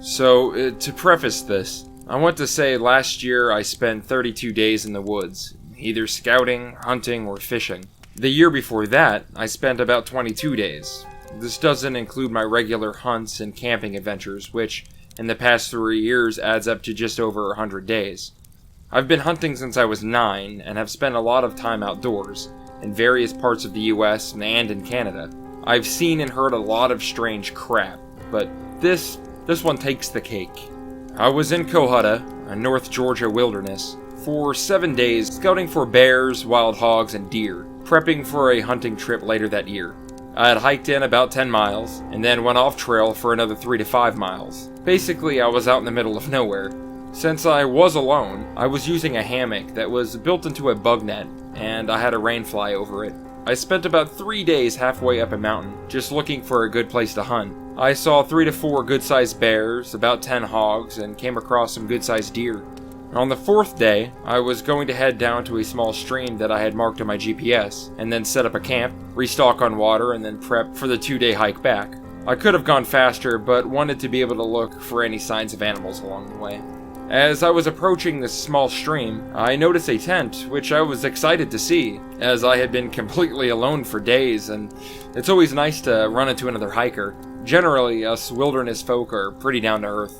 To preface this, I want to say last year I spent 32 days in the woods, either scouting, hunting, or fishing. The year before that, I spent about 22 days. This doesn't include my regular hunts and camping adventures, which, in the past 3 years, adds up to just over 100 days. I've been hunting since I was 9, and have spent a lot of time outdoors, in various parts of the US and in Canada. I've seen and heard a lot of strange crap, but this one takes the cake. I was in Cohutta, a North Georgia wilderness, for 7 days scouting for bears, wild hogs, and deer, prepping for a hunting trip later that year. I had hiked in about 10 miles, and then went off trail for another 3 to 5 miles. Basically, I was out in the middle of nowhere. Since I was alone, I was using a hammock that was built into a bug net, and I had a rain fly over it. I spent about 3 days halfway up a mountain, just looking for a good place to hunt. I saw 3 to 4 good-sized bears, about 10 hogs, and came across some good-sized deer. On the 4th day, I was going to head down to a small stream that I had marked on my GPS, and then set up a camp, restock on water, and then prep for the 2-day hike back. I could have gone faster, but wanted to be able to look for any signs of animals along the way. As I was approaching this small stream, I noticed a tent, which I was excited to see, as I had been completely alone for days, and it's always nice to run into another hiker. Generally, us wilderness folk are pretty down to earth.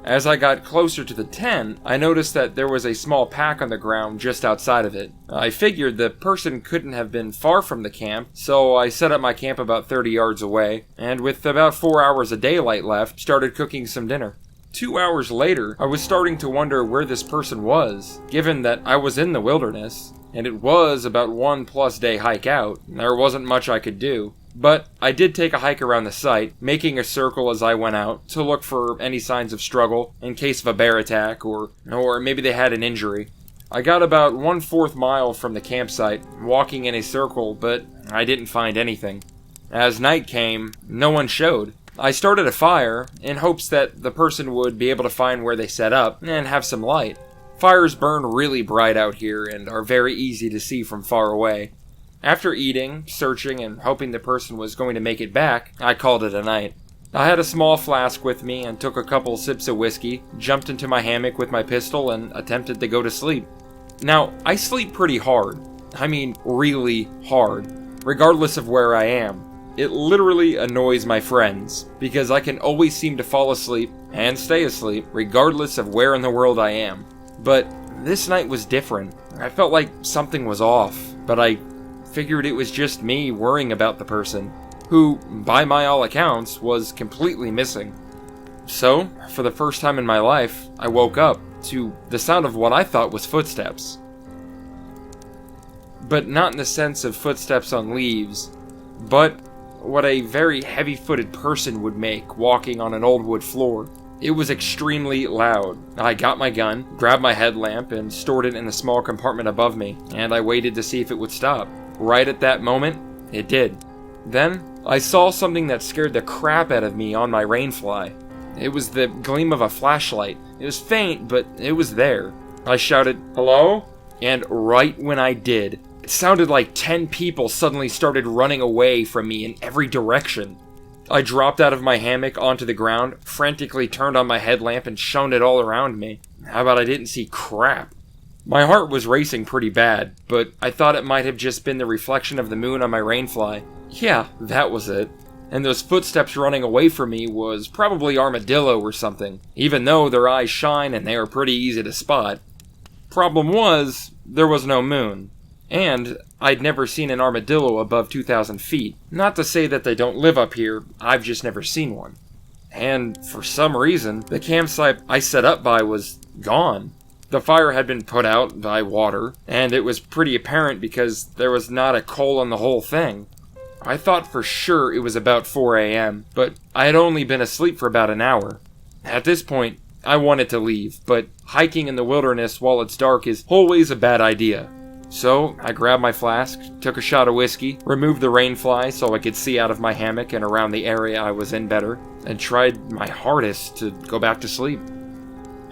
As I got closer to the tent, I noticed that there was a small pack on the ground just outside of it. I figured the person couldn't have been far from the camp, so I set up my camp about 30 yards away, and with about 4 hours of daylight left, started cooking some dinner. 2 hours later, I was starting to wonder where this person was, given that I was in the wilderness, and it was about 1+ day hike out, and there wasn't much I could do. But I did take a hike around the site, making a circle as I went out, to look for any signs of struggle, in case of a bear attack, or maybe they had an injury. I got about 1/4 mile from the campsite, walking in a circle, but I didn't find anything. As night came, no one showed. I started a fire, in hopes that the person would be able to find where they set up, and have some light. Fires burn really bright out here, and are very easy to see from far away. After eating, searching, and hoping the person was going to make it back, I called it a night. I had a small flask with me, and took a couple sips of whiskey, jumped into my hammock with my pistol, and attempted to go to sleep. Now, I sleep pretty hard. I mean, really hard, regardless of where I am. It literally annoys my friends, because I can always seem to fall asleep and stay asleep, regardless of where in the world I am. But this night was different. I felt like something was off, but I figured it was just me worrying about the person, who, by my all accounts, was completely missing. So, for the first time in my life, I woke up to the sound of what I thought was footsteps. But not in the sense of footsteps on leaves, but what a very heavy-footed person would make walking on an old wood floor. It was extremely loud. I got my gun, grabbed my headlamp, and stored it in the small compartment above me, and I waited to see if it would stop. Right at that moment, it did. Then, I saw something that scared the crap out of me on my rainfly. It was the gleam of a flashlight. It was faint, but it was there. I shouted, "Hello?" And right when I did, it sounded like 10 people suddenly started running away from me in every direction. I dropped out of my hammock onto the ground, frantically turned on my headlamp and shone it all around me. How about I didn't see crap? My heart was racing pretty bad, but I thought it might have just been the reflection of the moon on my rainfly. Yeah, that was it. And those footsteps running away from me was probably armadillo or something, even though their eyes shine and they are pretty easy to spot. Problem was, there was no moon. And I'd never seen an armadillo above 2,000 feet. Not to say that they don't live up here, I've just never seen one. And for some reason, the campsite I set up by was gone. The fire had been put out by water, and it was pretty apparent because there was not a coal on the whole thing. I thought for sure it was about 4 a.m., but I had only been asleep for about an hour. At this point, I wanted to leave, but hiking in the wilderness while it's dark is always a bad idea. So, I grabbed my flask, took a shot of whiskey, removed the rainfly so I could see out of my hammock and around the area I was in better, and tried my hardest to go back to sleep.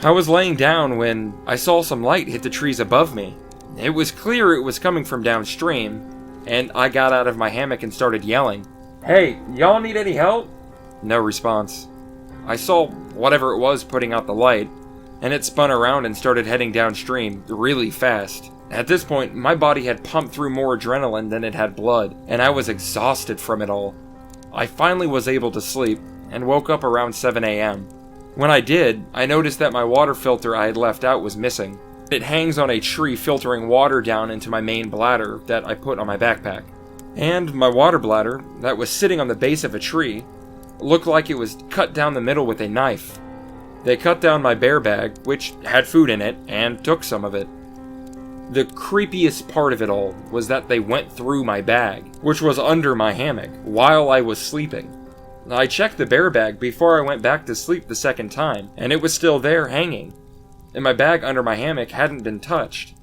I was laying down when I saw some light hit the trees above me. It was clear it was coming from downstream, and I got out of my hammock and started yelling, "Hey, y'all need any help?" No response. I saw whatever it was putting out the light, and it spun around and started heading downstream really fast. At this point, my body had pumped through more adrenaline than it had blood, and I was exhausted from it all. I finally was able to sleep, and woke up around 7 a.m. When I did, I noticed that my water filter I had left out was missing. It hangs on a tree filtering water down into my main bladder that I put on my backpack. And my water bladder, that was sitting on the base of a tree, looked like it was cut down the middle with a knife. They cut down my bear bag, which had food in it, and took some of it. The creepiest part of it all was that they went through my bag, which was under my hammock, while I was sleeping. I checked the bear bag before I went back to sleep the second time, and it was still there hanging. And my bag under my hammock hadn't been touched.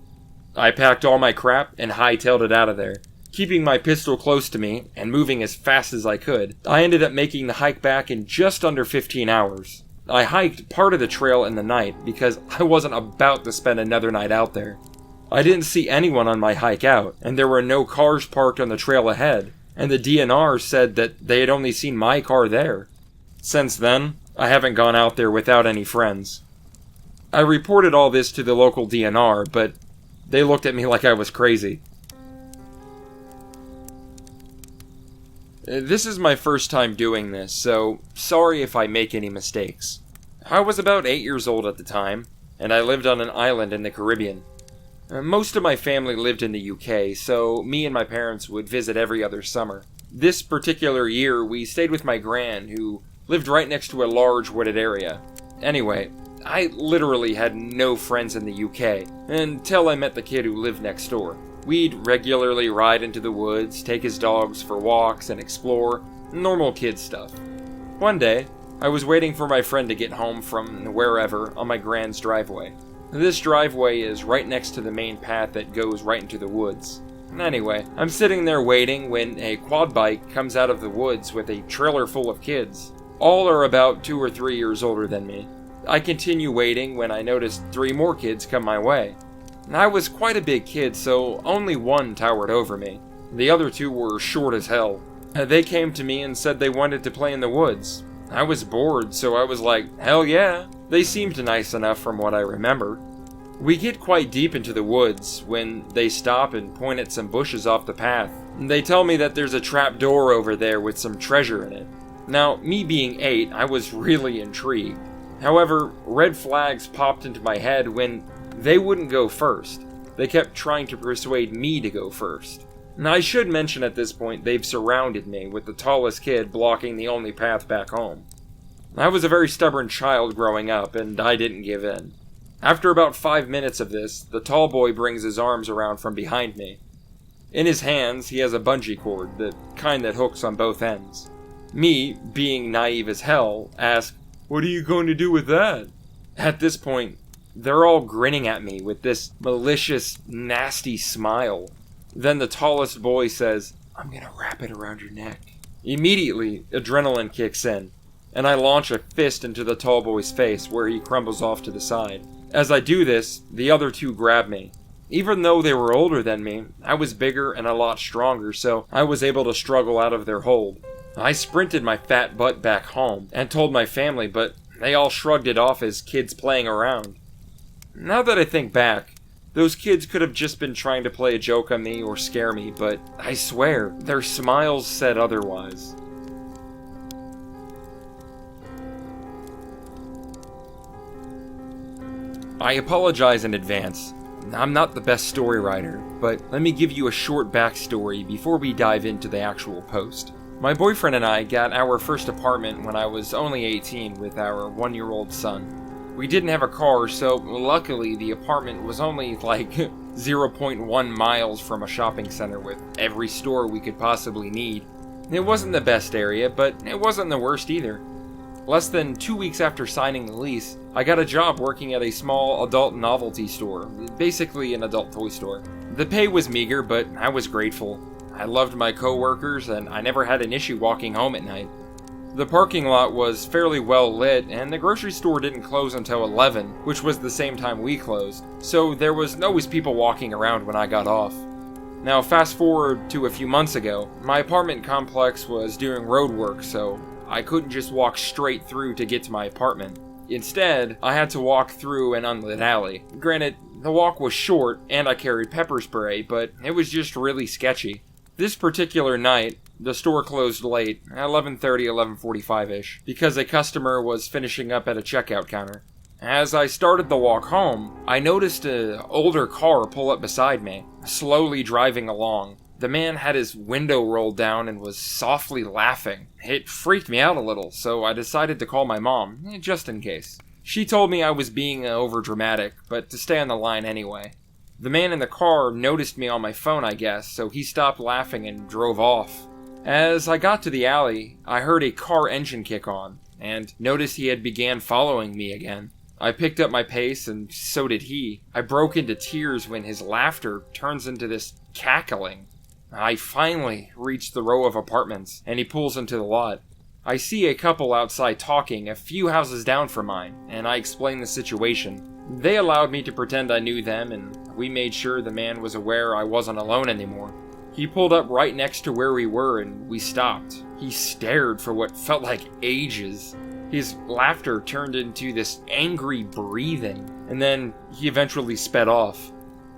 I packed all my crap and hightailed it out of there, keeping my pistol close to me and moving as fast as I could. I ended up making the hike back in just under 15 hours. I hiked part of the trail in the night because I wasn't about to spend another night out there. I didn't see anyone on my hike out, and there were no cars parked on the trail ahead, and the DNR said that they had only seen my car there. Since then, I haven't gone out there without any friends. I reported all this to the local DNR, but they looked at me like I was crazy. This is my first time doing this, so sorry if I make any mistakes. I was about 8 years old at the time, and I lived on an island in the Caribbean. Most of my family lived in the UK, so me and my parents would visit every other summer. This particular year, we stayed with my gran, who lived right next to a large wooded area. Anyway, I literally had no friends in the UK, until I met the kid who lived next door. We'd regularly ride into the woods, take his dogs for walks, and explore. Normal kid stuff. One day, I was waiting for my friend to get home from wherever on my gran's driveway. This driveway is right next to the main path that goes right into the woods. Anyway, I'm sitting there waiting when a quad bike comes out of the woods with a trailer full of kids. All are about 2 or 3 years older than me. I continue waiting when I notice 3 more kids come my way. I was quite a big kid, so only one towered over me. The other 2 were short as hell. They came to me and said they wanted to play in the woods. I was bored, so I was like, hell yeah. They seemed nice enough from what I remember. We get quite deep into the woods when they stop and point at some bushes off the path. They tell me that there's a trap door over there with some treasure in it. Now, me being 8, I was really intrigued. However, red flags popped into my head when they wouldn't go first. They kept trying to persuade me to go first. Now, I should mention at this point they've surrounded me, with the tallest kid blocking the only path back home. I was a very stubborn child growing up, and I didn't give in. After about 5 minutes of this, the tall boy brings his arms around from behind me. In his hands, he has a bungee cord, the kind that hooks on both ends. Me, being naive as hell, ask, "What are you going to do with that?" At this point, they're all grinning at me with this malicious, nasty smile. Then the tallest boy says, "I'm gonna wrap it around your neck." Immediately, adrenaline kicks in, and I launch a fist into the tall boy's face where he crumbles off to the side. As I do this, the other 2 grab me. Even though they were older than me, I was bigger and a lot stronger, so I was able to struggle out of their hold. I sprinted my fat butt back home and told my family, but they all shrugged it off as kids playing around. Now that I think back, those kids could have just been trying to play a joke on me or scare me, but I swear, their smiles said otherwise. I apologize in advance. I'm not the best story writer, but let me give you a short backstory before we dive into the actual post. My boyfriend and I got our first apartment when I was only 18 with our 1-year-old son. We didn't have a car, so luckily the apartment was only like 0.1 miles from a shopping center with every store we could possibly need. It wasn't the best area, but it wasn't the worst either. Less than 2 weeks after signing the lease, I got a job working at a small adult novelty store, basically an adult toy store. The pay was meager, but I was grateful. I loved my coworkers, and I never had an issue walking home at night. The parking lot was fairly well lit, and the grocery store didn't close until 11, which was the same time we closed, so there was always people walking around when I got off. Now, fast forward to a few months ago, my apartment complex was doing road work, so I couldn't just walk straight through to get to my apartment. Instead, I had to walk through an unlit alley. Granted, the walk was short and I carried pepper spray, but it was just really sketchy. This particular night, the store closed late, at 11:30, 11:45-ish, because a customer was finishing up at a checkout counter. As I started the walk home, I noticed an older car pull up beside me, slowly driving along. The man had his window rolled down and was softly laughing. It freaked me out a little, so I decided to call my mom, just in case. She told me I was being overdramatic, but to stay on the line anyway. The man in the car noticed me on my phone, I guess, so he stopped laughing and drove off. As I got to the alley, I heard a car engine kick on, and noticed he had began following me again. I picked up my pace, and so did he. I broke into tears when his laughter turns into this cackling. I finally reached the row of apartments, and he pulls into the lot. I see a couple outside talking a few houses down from mine, and I explain the situation. They allowed me to pretend I knew them, and we made sure the man was aware I wasn't alone anymore. He pulled up right next to where we were, and we stopped. He stared for what felt like ages. His laughter turned into this angry breathing, and then he eventually sped off.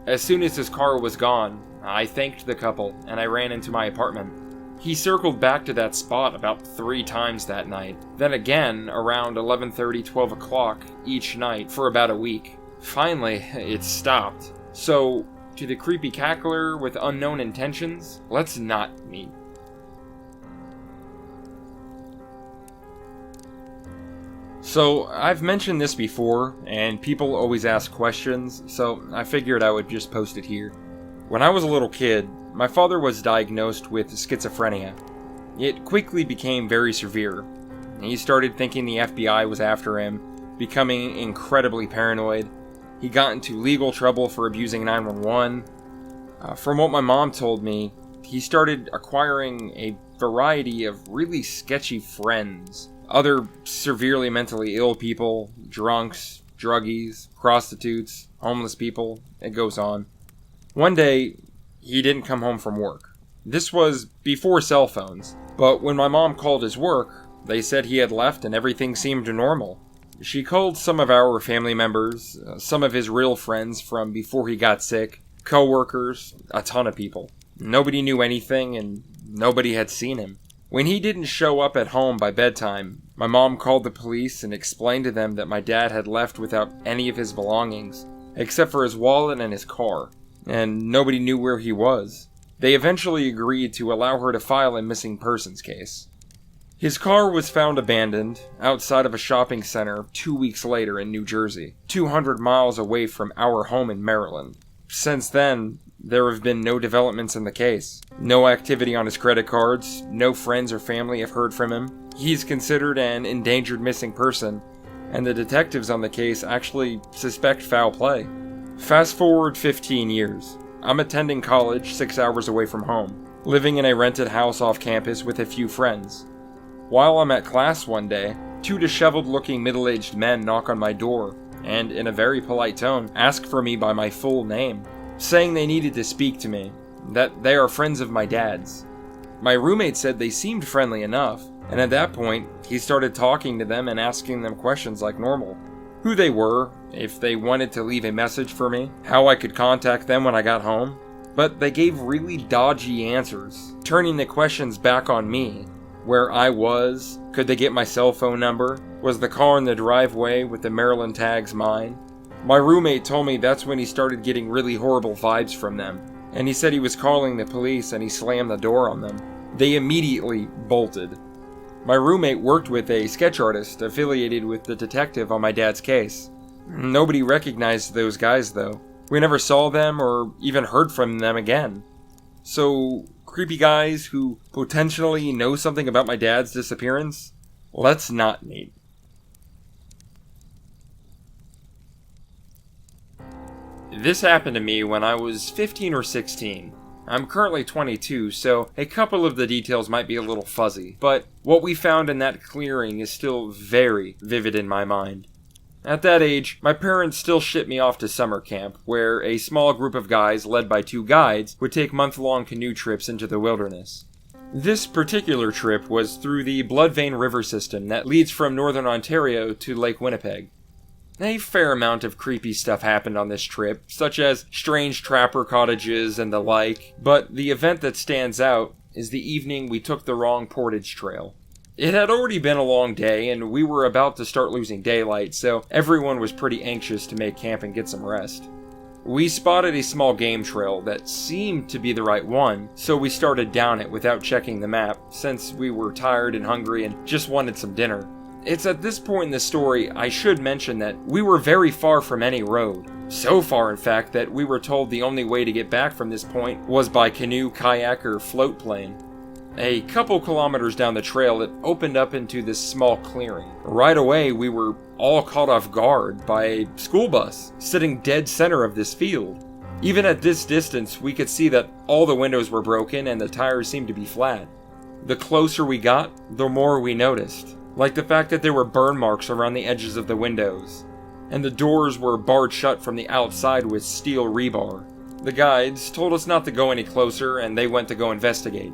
As soon as his car was gone, I thanked the couple, and I ran into my apartment. He circled back to that spot about 3 times that night, then again around 11:30, 12 o'clock each night for about a week. Finally, it stopped. So, to the creepy cackler with unknown intentions, let's not meet. So, I've mentioned this before, and people always ask questions, so I figured I would just post it here. When I was a little kid, my father was diagnosed with schizophrenia. It quickly became very severe. He started thinking the FBI was after him, becoming incredibly paranoid. He got into legal trouble for abusing 911. From what my mom told me, he started acquiring a variety of really sketchy friends. Other severely mentally ill people, drunks, druggies, prostitutes, homeless people, it goes on. One day, he didn't come home from work. This was before cell phones, but when my mom called his work, they said he had left and everything seemed normal. She called some of our family members, some of his real friends from before he got sick, co-workers, a ton of people. Nobody knew anything and nobody had seen him. When he didn't show up at home by bedtime, my mom called the police and explained to them that my dad had left without any of his belongings, except for his wallet and his car, and nobody knew where he was. They eventually agreed to allow her to file a missing persons case. His car was found abandoned outside of a shopping center 2 weeks later in New Jersey, 200 miles away from our home in Maryland. Since then, there have been no developments in the case. No activity on his credit cards, no friends or family have heard from him. He's considered an endangered missing person, and the detectives on the case actually suspect foul play. Fast forward 15 years. I'm attending college 6 hours away from home, living in a rented house off campus with a few friends. While I'm at class one day, 2 disheveled-looking middle-aged men knock on my door, and in a very polite tone, ask for me by my full name, saying they needed to speak to me, that they are friends of my dad's. My roommate said they seemed friendly enough, and at that point, he started talking to them and asking them questions like normal. Who they were, if they wanted to leave a message for me, how I could contact them when I got home. But they gave really dodgy answers, turning the questions back on me. Where I was, could they get my cell phone number, was the car in the driveway with the Maryland tags mine. My roommate told me that's when he started getting really horrible vibes from them, and he said he was calling the police and he slammed the door on them. They immediately bolted. My roommate worked with a sketch artist affiliated with the detective on my dad's case. Nobody recognized those guys though. We never saw them or even heard from them again. So, creepy guys who potentially know something about my dad's disappearance? Let's not meet. This happened to me when I was 15 or 16. I'm currently 22, so a couple of the details might be a little fuzzy, but what we found in that clearing is still very vivid in my mind. At that age, my parents still shipped me off to summer camp, where a small group of guys led by 2 guides would take month-long canoe trips into the wilderness. This particular trip was through the Bloodvein River system that leads from northern Ontario to Lake Winnipeg. A fair amount of creepy stuff happened on this trip, such as strange trapper cottages and the like, but the event that stands out is the evening we took the wrong portage trail. It had already been a long day, and we were about to start losing daylight, so everyone was pretty anxious to make camp and get some rest. We spotted a small game trail that seemed to be the right one, so we started down it without checking the map, since we were tired and hungry and just wanted some dinner. It's at this point in the story I should mention that we were very far from any road. So far, in fact, that we were told the only way to get back from this point was by canoe, kayak, or float plane. A couple kilometers down the trail, it opened up into this small clearing. Right away, we were all caught off guard by a school bus sitting dead center of this field. Even at this distance, we could see that all the windows were broken and the tires seemed to be flat. The closer we got, the more we noticed. Like the fact that there were burn marks around the edges of the windows, and the doors were barred shut from the outside with steel rebar. The guides told us not to go any closer, and they went to go investigate.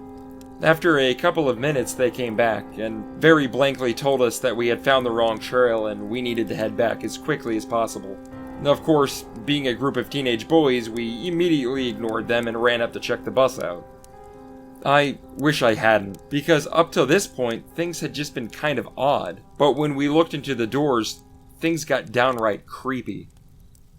After a couple of minutes, they came back, and very blankly told us that we had found the wrong trail and we needed to head back as quickly as possible. Of course, being a group of teenage boys, we immediately ignored them and ran up to check the bus out. I wish I hadn't, because up till this point, things had just been kind of odd. But when we looked into the doors, things got downright creepy.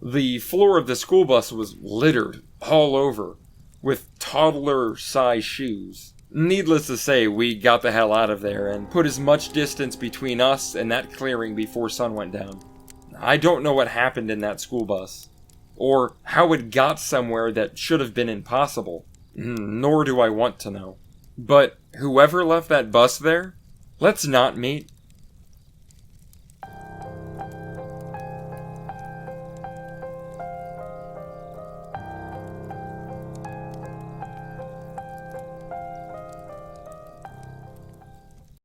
The floor of the school bus was littered all over with toddler-sized shoes. Needless to say, we got the hell out of there and put as much distance between us and that clearing before sun went down. I don't know what happened in that school bus, or how it got somewhere that should have been impossible. Nor do I want to know. But whoever left that bus there, let's not meet.